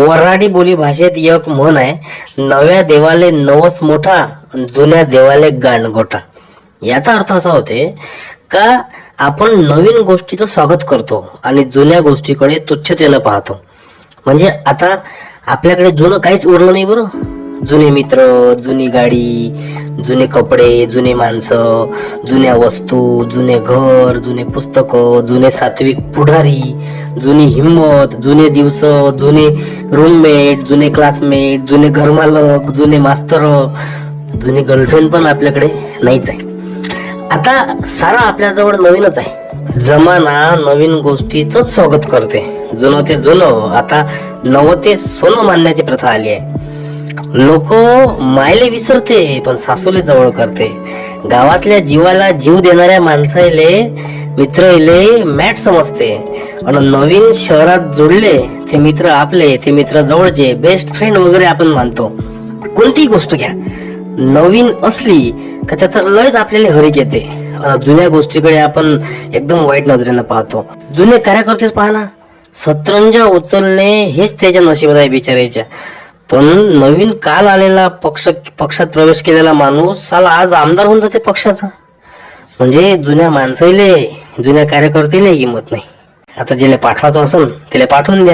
वऱ्हाडी बोली भाषेत एक म्हण आहे, नव्या देवाले नवस मोठा, जुन्या देवाले गाणगोठा. याचा अर्थ असा होते का आपण नवीन गोष्टीचं स्वागत करतो आणि जुन्या गोष्टीकडे तुच्छतेनं पाहतो. म्हणजे आता आपल्याकडे जुनं काहीच उरलं नाही बरं. जुने मित्र, जुनी गाडी, जुने कपडे, जुने माणसं, जुन्या वस्तू, जुने घर, जुने पुस्तकं, जुने सात्विक पुढारी, जुनी हिंमत, जुने दिवस, जुने रूममेट, जुने क्लासमेट, जुने घरमालक, जुने मास्तर, जुनी गर्लफ्रेंड पण आपल्याकडे नाहीच आहे. आता सारा आपल्याजवळ नवीनच आहे. जमाना नवीन गोष्टीच स्वागत करते. जुनं ते जुनं, आता नवं ते सोनं मानण्याची प्रथा आली आहे. लोक मायले विसरते पण सासूले जवळ करते. गावातल्या जीवाला जीव देणाऱ्या माणसाले मित्रले मॅट समजते. आणि नवीन शहरात जोडले ते मित्र आपले, ते मित्र जवळचे, बेस्ट फ्रेंड वगैरे आपण मानतो. कोणतीही गोष्ट घ्या, नवीन असली का त्याचा लयच आपल्याला हरीक येते. जुन्या गोष्टीकडे आपण एकदम वाईट नजरेनं पाहतो. जुने कार्यकर्तेच पहा ना, सतरंजा उचलणे हेच त्याच्या नशिबात आहे बिचारायच्या. पण नवीन काल आलेला पक्षात प्रवेश केलेला माणूस साला आज आमदार होऊन जाते पक्षाचा. म्हणजे जुन्या माणसाले, जुन्या कार्यकर्त्याला किंमत नाही. आता जिला पाठवायचं असेल त्याला पाठवून द्या.